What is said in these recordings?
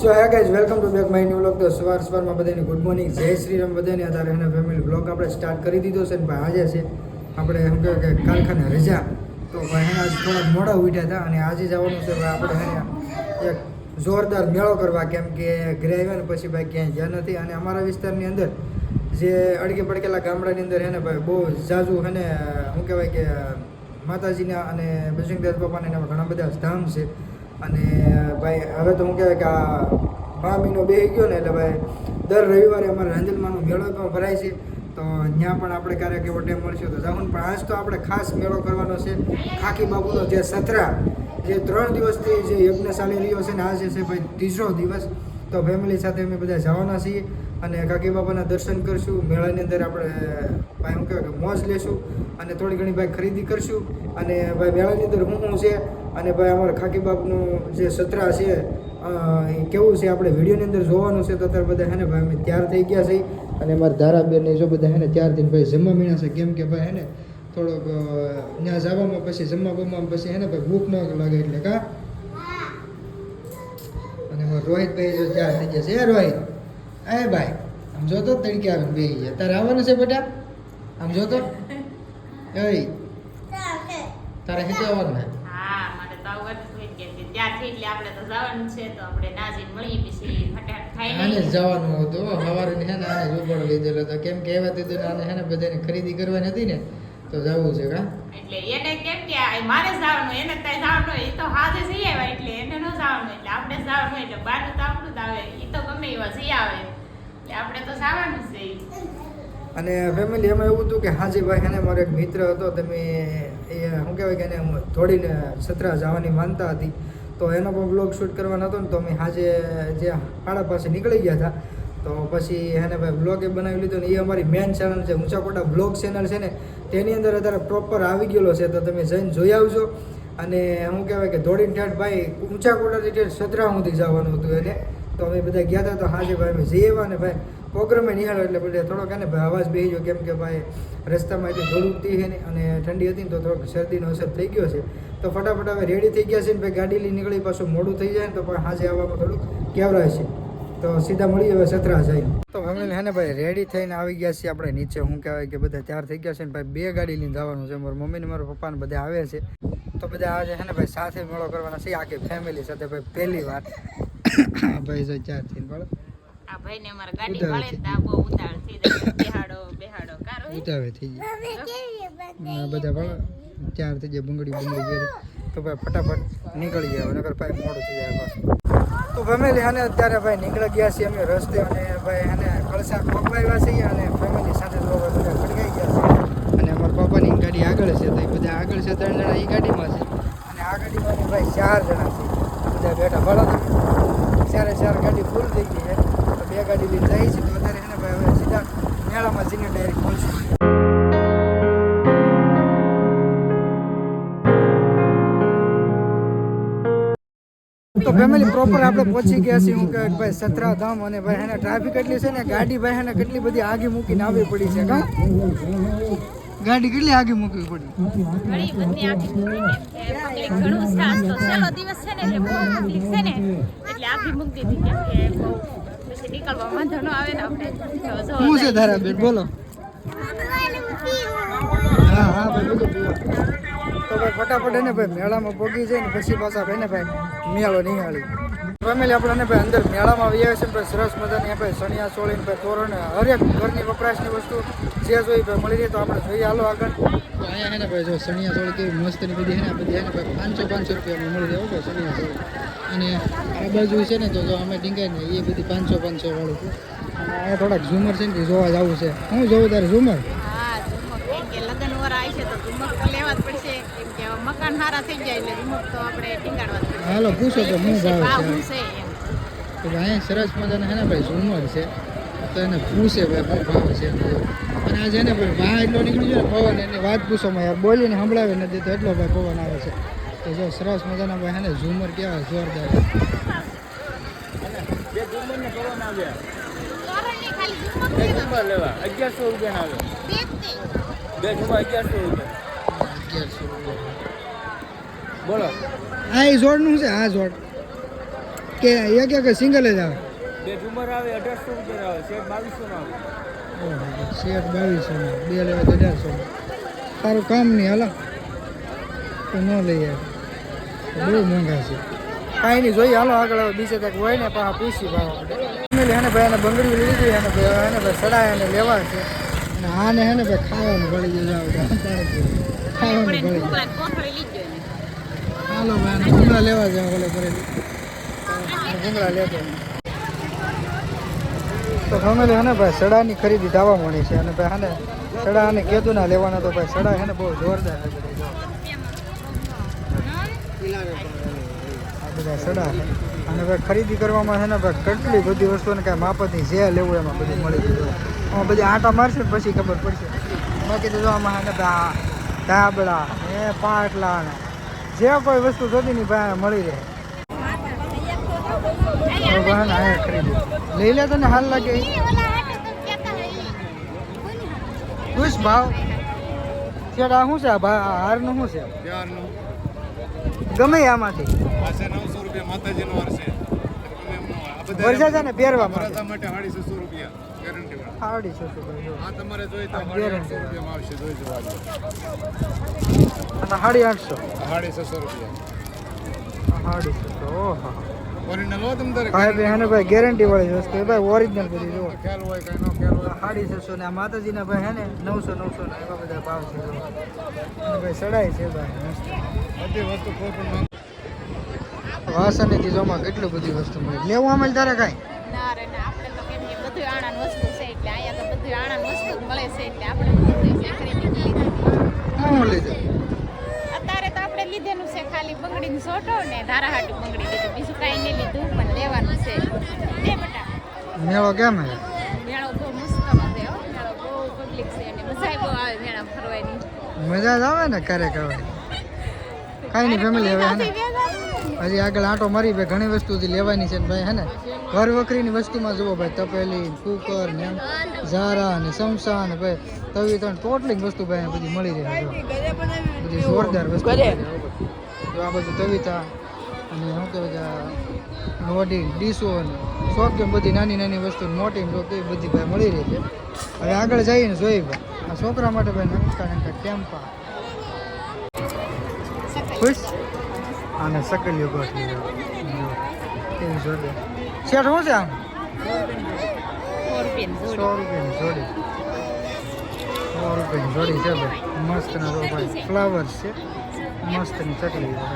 So hey guys welcome to back my new vlog. તો સવારમાં બધાને ગુડ મોર્નિંગ, જય શ્રી રામ બધાને. અત્યારે એના ફેમિલી વ્લોગ આપણે સ્ટાર્ટ કરી દીધો છે ને ભાઈ આજે છે આપણે એમ કહેવાય કે કારખાને રજા. તો ભાઈ એના થોડા મોડા ઉઠ્યા હતા અને આજે જવાનું છે ભાઈ આપણે એક જોરદાર મેળો કરવા, કેમ કે ઘરે આવ્યા ને પછી ભાઈ ક્યાંય ગયા નથી. અને અમારા વિસ્તારની અંદર જે અડકે પડકેલા ગામડાની અંદર હે ને ભાઈ બહુ ઝાઝુ હે ને શું કહેવાય કે માતાજીના અને બજરંગદાસ બાપાના એના ઘણા બધા ધામ છે. અને ભાઈ હવે તો હું કહેવાય કે આ મહિનો બેસી ગયો ને એટલે ભાઈ દર રવિવારે અમારે રાંજલમાનો મેળો પણ ભરાય છે. તો ત્યાં પણ આપણે ક્યારેક એવો ટાઈમ મળશે તો જાઉં. પણ આજ તો આપણે ખાસ મેળો કરવાનો છે ખાકી બાપુનો, જે સતરા જે 3 દિવસથી જે યજ્ઞ ચાલી રહ્યો છે ને આજે છે ભાઈ 3રો દિવસ. તો ફેમિલી સાથે અમે બધા જવાના છીએ અને કાકી બાપાના દર્શન કરશું. મેળાની અંદર આપણે ભાઈ શું કહેવાય કે મોજ લેશું અને થોડી ઘણી ભાઈ ખરીદી કરશું. અને ભાઈ મેળાની અંદર શું છે અને ભાઈ અમારા ખાકી બાપનું જે સતરા છે એ કેવું છે આપણે વિડીયોની અંદર જોવાનું છે. તો અત્યારે બધા હે ને ભાઈ અમે તૈયાર થઈ ગયા છીએ અને અમારા ધારાબેન જો બધા હે ને તૈયાર થઈને ભાઈ જમવા મીણા છે. કેમ કે ભાઈ હે ને થોડોક ત્યાં જવામાં પછી જમવા બમવામાં પછી હે ને ભાઈ ભૂખ ન લાગે એટલે કા. અને રોહિતભાઈ જો તૈયાર થઈ ગયા છે. એ રોહિત, એ ભાઈ આમ જોતો તડકે આવે બેસી ગયા. તારે આવવાનું છે બેટા? આમ જોતો એ તારે હિતે આવવાનું ને? જવાનું હતું સવારે હે ને આને જોબડો લીધેલો હતો. કેમ કે એવા દીધું આને હે ને બધાને ખરીદી કરવાની હતી ને તો જવું છે કા. એટલે એને કેમ કે મારે જવાનું, એને ત્યાં જવાનું હોય, એ તો હાથે જઈ આવ્યા એટલે એને ન જવાનું, એટલે આપણે જવાનું એટલે બાનું તો આપણું જ આવે, એ તો ગમે એવા જઈ આવે એટલે આપણે તો જવાનું જ છે. અને ફેમિલી એમાં એવું હતું કે હાજી ભાઈ એને મારો એક મિત્ર હતો, તમે એ શું કહેવાય કે એને થોડીને સતરા જવાની માનતા હતી. તો એનો પણ બ્લોગ શૂટ કરવાનો હતો ને તો અમે હાજે જે પાડા પાસે નીકળી ગયા હતા. તો પછી એને ભાઈ બ્લોગ એ બનાવી લીધો ને એ અમારી મેન ચેનલ છે ઊંચાકોટા બ્લોગ ચેનલ છે ને તેની અંદર અત્યારે પ્રોપર આવી ગયેલો છે. તો તમે જઈને જોઈ આવજો. અને શું કહેવાય કે દોડીને ઠેઠ ભાઈ ઊંચાકોટાથી ઠેઠ સતરા સુધી જવાનું હતું એને. તો અમે બધા ગયા હતા. તો હાજે ભાઈ અમે જઈ આવ્યા ને ભાઈ પ્રોગ્રામે નિહાળો એટલે બધે થોડોક એને ભાઈ અવાજ બેસી ગયો. કેમ કે ભાઈ રસ્તામાં એટલી ધૂળ ઉડતી છે ને અને ઠંડી હતી ને તો થોડોક શરદીનો અસર થઈ ગયો છે. તો ફટાફટ હવે રેડી થઈ ગયા છે ને ભાઈ ગાડી લઈ નીકળી, પાછું મોડું થઈ જાય ને તો પણ હાજે આવવામાં થોડુંક કેવરાય છે. તો સીધા મળી હવે સતરા જાય. તો ફેમિલી હે ને ભાઈ રેડી થઈને આવી ગયા છીએ આપણે નીચે. શું કહેવાય કે બધા તૈયાર થઈ ગયા છે ને ભાઈ 2 ગાડી લઈને જવાનું છે. મારી મમ્મી ને મારા પપ્પા ને બધા આવે છે. તો બધા આજે હે ને ભાઈ સાથે મેળો કરવાના છે આખી ફેમિલી સાથે ભાઈ પહેલી વાર. ભાઈ જો 4 થઈને પડે આ ભાઈને અમાર ગાડી વાળે તા બહુ ઉતાળ થઈ જાય, બેહાડો કારો ઉતાવે થઈ જાય બધા પણ તૈયાર થઈ જાય બંગડી પહેરી. તો ભાઈ ફટાફટ નીકળી ગયા નકર ભાઈ મોડું થઈ જાય પાછું. તો ફેમિલી અને અત્યારે ભાઈ નીકળી ગયા છીએ અમે રસ્તે અને ભાઈ એને કળસા પકવાવ્યા છીએ અને ફેમિલી સાથે બધા ખડકાઈ ગયા છે. અને અમારા પપ્પાની ગાડી આગળ છે તો એ બધા આગળ છે 3 જણા એ ગાડીમાં છે અને આ ગાડીમાં ભાઈ 4 જણા છે બધા બેઠા. ભલો તમે 4 ગાડી ફૂલ થઈ ગઈ છે તો 2 ગાડી લઈને જઈએ છીએ. તો અત્યારે એને ભાઈ હવે સીધા મેળામાં જઈને ડાયરેક્ટ પહોંચશું. તો ફેમિલી પ્રોપર આપણે પહોંચી ગયા છીએ. હું કહે ભાઈ સતરા ધામ અને ભાઈ એને ટ્રાફિક એટલી છે ને ગાડી ભાઈ એને કેટલી બધી આગી મૂકીને આવી પડી છે કા. ગાડી કેટલી આગી મૂકવી પડી? ઘણી બધી આખી પબ્લિક ઘણું સાસ તો છેલ્લો દિવસ છે ને એટલે બહુ પબ્લિક છે ને એટલે આખી મૂકી દીધી. કેમ કે બહુ પછી નીકળવા વાંધો ન આવે ને આપણે. શું છે ધારાબેન બોલો? હા હા ભાઈ બધું પીવો. તો ભાઈ ફટાફટ એને ભાઈ મેળામાં પહોંચી જાય ને પછી પાછા ભાઈ ને ભાઈ મેળો નિહાળી. ફેમિલી આપણે ભાઈ અંદર મેળામાં આવી આવે છે ને ભાઈ સરસ મજાની ભાઈ સણિયા ચોળીને ભાઈ તોરણ હરેક ઘરની વપરાશની વસ્તુ જે જોઈ ભાઈ મળી રહી. તો આપણે જોઈએ હાલો આગળ. તો અહીંયા છે ને ભાઈ જો સણિયા ચોળી કેવી મસ્તની બધી છે ને બધી એને ભાઈ 500 રૂપિયામાં મળી જાય ભાઈ સણિયા ચોળી. અને આ બાજુ છે ને તો અમે ટીંગાય ને એ બધી 500 વાળું છે. અને અહીંયા થોડાક ઝુમર છે ને કે જોવા જવું છે. હું જોઉં તારે ઝુમર? લગ્ન વાળા આવી છે તો ઝુમક તો લેવા જ પડશે. કેમ કે મકાન સારા થઈ જાય એટલે ઝુમક તો આપણે ટીંગાડવા જ પડશે. હાલો પૂછો તો શું ભાવ છે? તો અહીંયા સરસ મજાના છે ને ભાઈ ઝુમર છે તો એને પૂછે ભાઈ શું ભાવ છે. અને આ છે ને ભાઈ ભાવ એટલો નીકળી જાય ને પવન એની વાત પૂછોમાં યાર બોલીને સંભળાવી નથી તો એટલો ભાઈ પવન આવે છે. તો જો સરસ મજાના ભાઈ છે ને ઝુમર કેવા જોરદાર. લેવા 1100 રૂપિયા આવે. 2 ઝુમર 1100 રૂપિયા. બોલો આ એ જોડનું છે. આ જોડ કે એક સિંગલ જ આવે? બે ઝુમર આવે 1800 રૂપિયા આવે, સેટ 2200 નો આવે. ઓહો, શેઠ 2200 નો, બે લેવા તો 1800 નો. તારું કામ નહીં હાલો તો ન લઈએ, બહુ મોંઘા છે. કાંઈ નહીં, જોઈએ હાલો આગળ. હવે બીજે કંઈક હોય ને પાછા પૂછી ભાવ ફેમિલી. હે ને ભાઈ એને બંગડી લીધી, અને ભાઈ એને ભાઈ સડાય એને લેવા છે, અને આને હે ને ભાઈ ખાવાનું ગળી જાય, ખાવાનું ગળી જાય. હાલો ભાઈ આને ભૂંગળા લેવા જાય, ઓલે ભરેલી ભૂંગળા લેતો. તો ફેમિલી હે ને ભાઈ સડાની ખરીદી થવા મળી છે, અને ભાઈ હે ને સડા અને કેદુના લેવાના. તો ભાઈ સડા હે ને બહુ જોરદાર છે. આ બધા સડા છે, અને ભાઈ ખરીદી કરવામાં છે ને ભાઈ કેટલી બધી વસ્તુને કાંઈ માપતની જે લેવું એમાં બધું મળી જતું. આમાં બધી આંટા મારશે ને પછી ખબર પડશે. બાકી તો જો આમાં છે ને ભાઈ ધાબળા એ પાટલા ને જે કોઈ વસ્તુ જોતી ની ભાઈ મળી રહે. ખરીદી લઈ લે તને હાલ લાગે. ખુશ ભાવ છે. આ શું છે? આ હારનું શું છે? ગમે આમાંથી 900 રૂપિયા માતાજીનો હાર છે. વર્ષે છે ને પહેરવા માટે માટે 650 રૂપિયા ગેરંટી વાળા. 650 રૂપિયા. આ તમારે જોઈએ તો 800 રૂપિયામાં આવશે. જોઈ જવા અને 850. 650 રૂપિયા 850. ઓહો ઓરિજિનલ હો તમ તારે ભાઈ ભાઈ હે ને ભાઈ ગેરંટી વાળી વસ્તુ ભાઈ, ઓરિજિનલ બધી જો. ખ્યાલ હોય કઈ નો ખ્યાલ હોય. 650 ને આ માતાજીના ભાઈ હે ને 900 ને એવા બધા ભાવ છે. અને ભાઈ સડાય છે ભાઈ મસ્ત. બધી વસ્તુ કોઈ પણ વાસણની ચીજોમાં કેટલી બધી વસ્તુ મળે. લેવું આમાં તારે કાંઈ? ના રે ના, આપણે તો કેમ કે બધું આણંદ વસ્તુ છે, એટલે અહીંયા તો બધું આણંદ વસ્તુ જ મળે છે, એટલે આપણે બધું છે ખરીદી લીધી. શું લીધું? અત્યારે તો આપણે લીધેલું છે ખાલી બંગડીનું સોટો ને ધારાહાટી બંગડી લીધું, બીજું કાંઈ નહીં લીધું, પણ લેવાનું છે. એ બેટા મેળો કેમ હે? મેળો બહુ મસ્ત છે હો, મેળો બહુ પબ્લિક છે અને મજા બહુ આવે મેળા ફરવાની. મજા જ આવે ને ક્યારેક આવે. કાંઈ નહીં ફેમિલી, હવે હે ને હજી આગળ આંટો મારી ભાઈ ઘણી વસ્તુ લેવાની છે ને ભાઈ હે ને ઘર વખરીની વસ્તુમાં જુઓ ભાઈ, તપેલી કુકર ને એમ ઝારા ને સમસા ને ભાઈ તવી ત્રણ ટોટલી વસ્તુ ભાઈ અહીંયા બધી મળી રહે છે. બધી જોરદાર વસ્તુ જો આ બધું તવીતા અને શું કહેવાય કે લોડી ડીશો ને શોખ બધી નાની નાની વસ્તુ મોટી એ બધી ભાઈ મળી રહી છે. હવે આગળ જઈએ ને જોઈએ ભાઈ આ છોકરા માટે ભાઈ નંકા નંકા ટેમ્પા ખુશ અને સકલીઓ ગોઠવી કેવી જોડે. શેઠ શું છે આમ? 100 રૂપિયાની જોડી. 100 રૂપિયાની જોડી છે ભાઈ, મસ્ત ના તો ભાઈ ફ્લાવર્સ છે, મસ્તની ચકલી છે.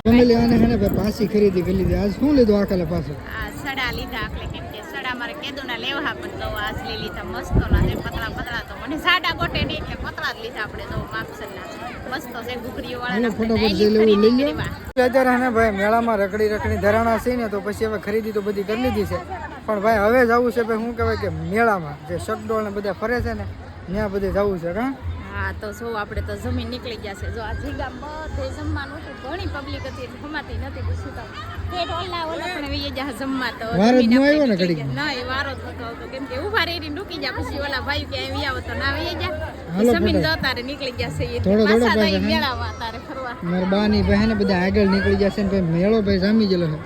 ફેમિલી આને હે ને ભાઈ પાછી ખરીદી કરી લીધી. આજ શું લીધું આખલે પાછું? આ સડા લીધા આપણે, કેમ કે સડા મારે કેદુના લેવા પણ તો આજ લઈ લીધા મસ્તોના છે. પતળા પતળા તો મને સાડા ગોટે નહીં એટલે પતળા જ લીધા આપણે તો માપસરના મસ્ત છે ઘૂઘરીઓ વાળા. ફટાફટ જે લેવું લઈ લો. અત્યારે હે ને ભાઈ મેળામાં રખડી ધરાણા છે ને, તો પછી હવે ખરીદી તો બધી કરી લીધી છે, પણ ભાઈ હવે જવું છે ભાઈ શું કહેવાય કે મેળામાં જે શકડોળ ને બધા ફરે છે ને ત્યાં બધે જવું છે. કાં હા તો શું આપણે તો જમીન નીકળી ગયા છે. જો આ જગ્યા બધે જમવાનું હતું, ઘણી પબ્લિક હતી એટલે જમાતી નથી. પછી તો પેટ ઓલા પણ વહી જા જમવા તો વારો જ ન આવ્યો ને ઘડીક? ના એ વારો જ નતો આવતો, કેમ કે ઉભા રહીને રૂકી જા. પછી ઓલા ભાઈ કે આવી આવો તો ના વહી જા. હાલો જમીન ફટાફટ. જતા રે નીકળી ગયા છે એ થોડો પાછા પાછા તો હે? મેળામાં તારે ફરવા. મારા બાની ભાઈ ને બધા આગળ નીકળી જશે ને ભાઈ મેળો ભાઈ જામી ગયેલો છે.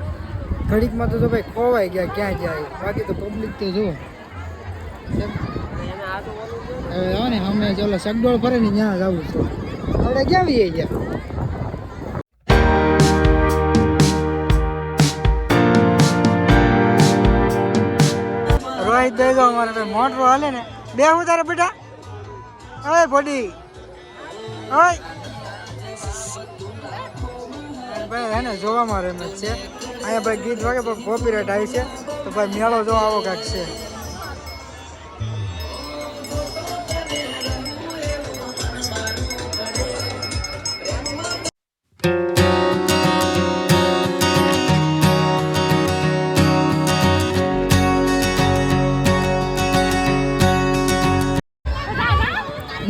ઘડીકમાં તો ભાઈ ખોવાઈ ગયા ક્યાં જાય. બાકી તો પબ્લિક તો જુઓ હવે આવો ને અમે ચાલો શકડોળ ફરે ને ત્યાં જવું છે. આપણે ક્યાં જઈએ ગયા? રોહિત દઈ દો અમારે ભાઈ મોટરો હાલે ને બે હું તારે બેટા. ઓય ભોડી ઓય ભાઈ હે ને જોવામાં રમત છે અહીંયા ભાઈ. ગીત વાગે પણ કોપીરાઇટ આવી છે તો ભાઈ મેળો જો આવો કાંઈક છે.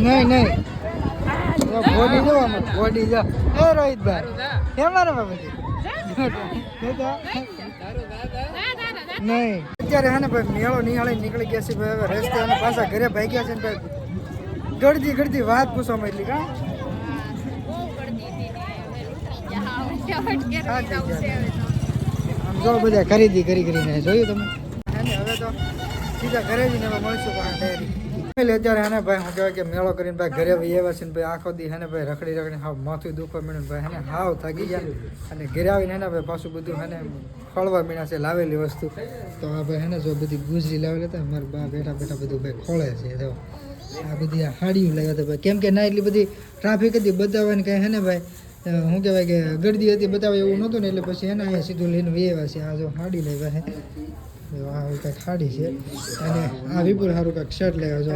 નહીં નહીં બોડી જો આમાં બોડી જો. એ રોહિતભાઈ કેમ મારે બાબતી નહીં અત્યારે હે ને ભાઈ મેળો નિહાળી નીકળી ગયા છે ભાઈ. હવે રસ્તે અને પાછા ઘરે ભાગ્યા છે ને ભાઈ ગળદી વાત પૂછવામાં એટલી કાં જો બધા ખરીદી કરીને જોયું તમે હે ને હવે તો સીધા ઘરે જઈને હવે મળશું પણ તૈયારી અત્યારે હે ને ભાઈ હું કહેવાય કે મેળો કરીને ભાઈ ઘરે ભાઈ આવ્યા છે ને ભાઈ આખો દી હે ને ભાઈ રખડી હાવ માથું દુખવા મળ્યું ભાઈ હે ને હાવ થાકી ગયા અને ઘરે આવીને હે ને ભાઈ પાછું બધું હે ને ખોળવા મીણા છે લાવેલી વસ્તુ તો આ ભાઈ હે ને જો બધી ગુજરી લાવેલી હતા મારા બા બેઠા બેઠા બધું ભાઈ ખોળે છે જો આ બધી આ હાડીઓ લાવ્યા હતા ભાઈ કેમ કે ના એટલી બધી ટ્રાફિક હતી બતાવવાની કાંઈ હે ને ભાઈ શું કહેવાય કે ગરદી હતી બતાવે એવું નહોતું ને એટલે પછી એને અહીંયા સીધું લઈને આવ્યા છે આ જો હાડી લેવા છે આ કંઈક હાડી છે અને આ વિપુલ સારું કંઈક શર્ટ લેવા જો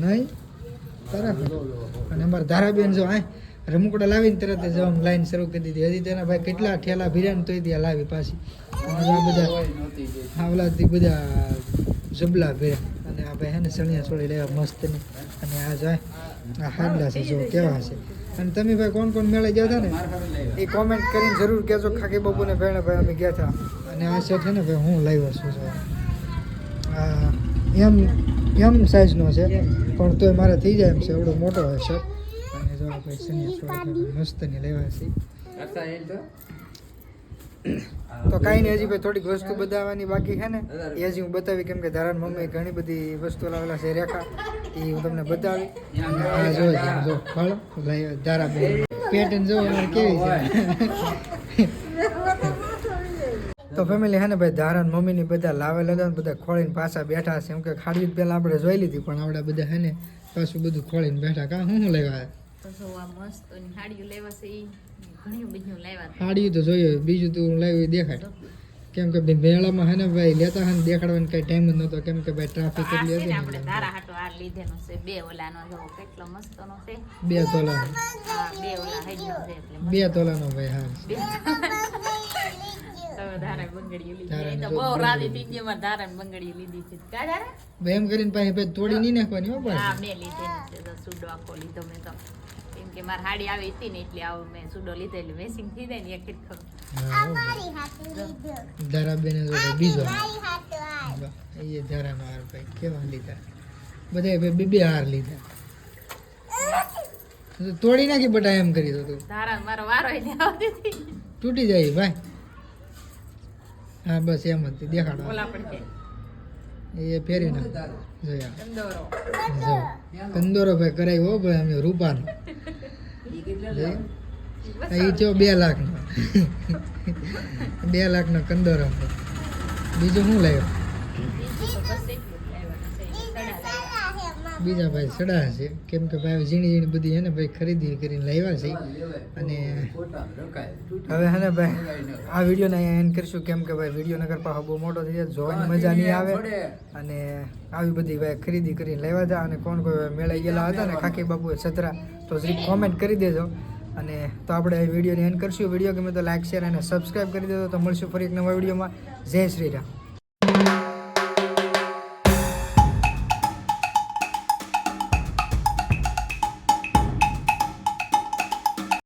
નહીં તરફ અને અમારા ધારાબેન જો આ રમકડા લાવીને તરત જ આમ લાઈન શરૂ કરી દીધી હજી તેના ભાઈ કેટલા ઠેલા ભીર્યા તોય ત્યાં લાવી પાછી અને આ બધા આવલાથી બધા જબલા ભીર્યા અને આ ભાઈ હે ને સણિયા છોડી લેવા મસ્તની અને આ જાય આ હાડલા છે જો કેવા છે અને તમે ભાઈ કોણ મેળે ગયા હતા ને એ કોમેન્ટ કરીને જરૂર કહેજો ખાકી બાપુને ભાઈને ભાઈ અમે ગયા હતા અને આ શર્ટ છે ને ભાઈ હું લાવ્યો છું જો આ એમ સાઈઝનો છે પણ તોય મારે થઈ જાય એમ છે એવડો મોટો હોય શર્ટ અને જો આપણે સનિયા છોડ મસ્તની લેવા છે તો કાંઈ નહીં હજી ભાઈ થોડીક વસ્તુ બતાવવાની બાકી છે ને એ હજી હું બતાવી કેમ કે ધારાન મમ્મી ઘણી બધી વસ્તુ લાવેલા છે રેખા એ હું તમને બતાવી અને આ જો ફળ ધારા પેટર્ન જો કેવી છે તો ફેમિલી હે ને ભાઈ ધારાન મમ્મીની બધા લાવેલા હતા ને બધા ખોળીને પાછા બેઠા છે એમ કે ખાડી પહેલાં આપણે જોઈ લીધી પણ આપણે બધા હે ને પાછું બધું ખોળીને બેઠા કાં હું લેવા સાડી તો જોઈએ બીજું તો લાવ્યું દેખાડ કેમ કે ભાઈ મેળામાં હે ને ભાઈ લેતા હે ને દેખાડવાનો કઈ ટાઈમ જ નહોતો કેમ કે ભાઈ ટ્રાફિક એટલી હતી આપણે ધારા હાટો આ લીધેનો છે 2 ઓલાનો જો કેટલો મસ્તનો છે 2 તોલાનો હા 2 ઓલા હઈનો છે એટલે 2 તોલાનો ભાઈ હા તો ધારા બંગડીઓ લીધી તો બહુ રાધી થઈ ગઈ માર ધારા બંગડીઓ લીધી છે કા ધારા એમ કરીને પાછી ભાઈ તોડી નહીં નાખવાની હો ભાઈ હા મેં લીધેલી છે તો સુડો આખો લીધો મેં તો કેમ કે માર હાડી આવી હતી ને એટલે આવું મેં સુડો લીધેલી મેસિંગ થઈ જાય ને એક જ ખબર ધારાબેન બીજો એ ધારાનો હાર ભાઈ કેવા લીધા બધા ભાઈ બે હાર લીધા તોડી નાખી બટા એમ કરી દો તું ધારા મારો વારો એટલે આવતી હતી તૂટી જાય ભાઈ હા બસ એમ જ દેખાડો ઓલા પણ છે એ ફેરી ના જોયા કંદોરો જો કંદોરો ભાઈ કરાવ્યો ભાઈ અમે રૂપાનો એ જો 2 લાખનો 2 લાખનો કંદોરો બીજું શું લાવ્યો બીજા ભાઈ સડા છે કેમ કે ભાઈ ઝીણી બધી હે ને ભાઈ ખરીદી કરીને લાવ્યા છે અને હવે હે ને ભાઈ આ વિડીયોને અહીંયા એન્ડ કરીશું કેમ કે ભાઈ વિડીયો નગર પાછો બહુ મોટો થઈ જાય જોવાની મજા નહીં આવે અને આવી બધી ભાઈ ખરીદી કરીને લાવ્યા હતા અને કોણ કોઈ મેળાઈ ગયેલા હતા ને ખાકી બાપુએ છતરા તો જરીક કોમેન્ટ કરી દેજો અને તો આપણે વિડીયોને એન્ડ કરીશું વિડીયો ગમે તો લાઈક શેર અને સબસ્ક્રાઈબ કરી દેજો તો મળશું ફરી એક નવા વિડીયોમાં જય શ્રી રામ.